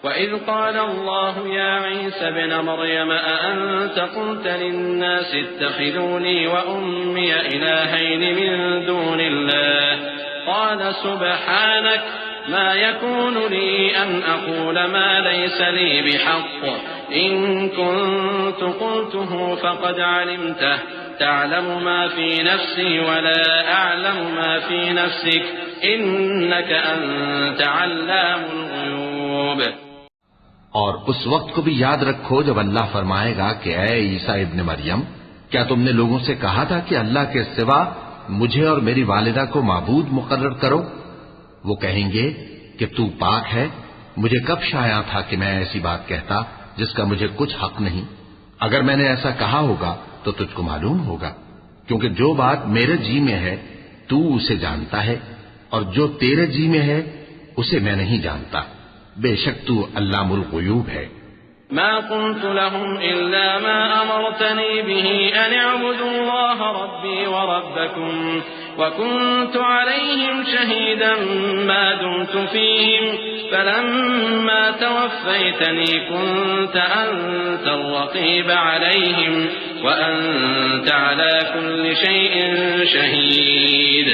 وإذ قال الله يا عيسى ابن مريم أأنت قلت للناس اتخذوني وأمي إلهين من دون الله قال سبحانك ما يكون لي أن أقول ما ليس لي بحق إن كنت قلته فقد علمته تعلم ما في نفسي ولا أعلم ما في نفسك إنك أنت علام الغيوب। और उस वक्त को भी याद रखो जब अल्लाह फरमाएगा कि ऐ ईसा इब्न मरियम, क्या तुमने लोगों से कहा था कि अल्लाह के सिवा मुझे और मेरी वालिदा को माबूद मुकर्रर करो? वो कहेंगे कि तू पाक है, मुझे कब शाया था कि मैं ऐसी बात कहता जिसका मुझे कुछ हक नहीं। अगर मैंने ऐसा कहा होगा तो तुझको मालूम होगा, क्योंकि जो बात मेरे जी में है तू उसे जानता है और जो तेरे जी में है उसे मैं नहीं जानता। बेशक तू अल्लामुल गुयूब है। मा कुन्तु लहुम इल्ला मा अमरतनी बिही अन अअबुदु अल्लाह रब्बी व रब्बकुम व कुन्तु अलैहिम शहीदन मा दुमतु फीहिम फलम्मा तवफ़्फ़यतनी कुन्त अंतल रक़ीब अलैहिम व अंत अला कुल्लि शैइन शहीद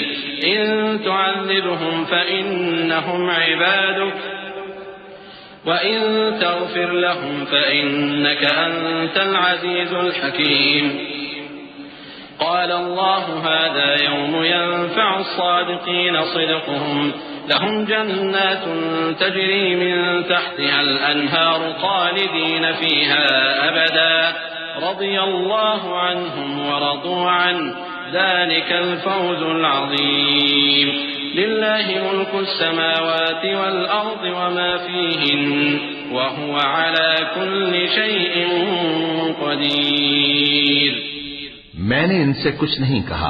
इन तुअज़्ज़िबहुम फ़इन्नहुम इबादुक وإن تغفر لهم فإنك أنت العزيز الحكيم قال الله هذا يوم ينفع الصادقين صدقهم لهم جنات تجري من تحتها الأنهار خالدين فيها أبدا رضي الله عنهم ورضوا عنه ذلك الفوز العظيم لله ملك السماوات والأرض وما فيهن وهو على كل شيء قدير। मैंने इनसे कुछ नहीं कहा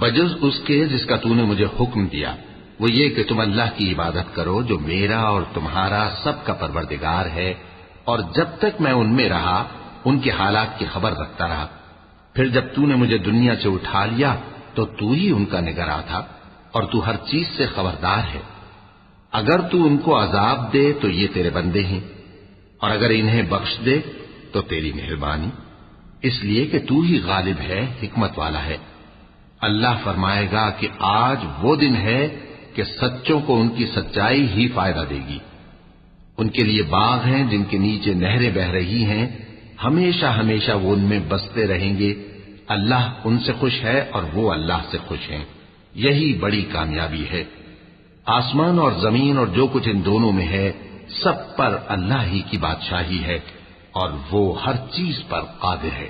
बजुज़ उसके जिसका तूने मुझे हुक्म दिया, वो ये कि तुम अल्लाह की इबादत करो जो मेरा और तुम्हारा सबका परवरदिगार है। और जब तक मैं उनमें रहा उनके हालात की खबर रखता रहा। फिर जब तूने मुझे दुनिया से उठा लिया तो तू ही उनका निगरां था और तू हर चीज से खबरदार है। अगर तू उनको अजाब दे तो ये तेरे बंदे हैं, और अगर इन्हें बख्श दे तो तेरी मेहरबानी, इसलिए कि तू ही गालिब है, हिकमत वाला है। अल्लाह फरमाएगा कि आज वो दिन है कि सच्चों को उनकी सच्चाई ही फायदा देगी। उनके लिए बाग हैं जिनके नीचे नहरें बह रही हैं, हमेशा हमेशा वो उनमें बसते रहेंगे। अल्लाह उनसे खुश है और वो अल्लाह से खुश हैं। यही बड़ी कामयाबी है। आसमान और जमीन और जो कुछ इन दोनों में है सब पर अल्लाह ही की बादशाही है और वो हर चीज पर कादिर है।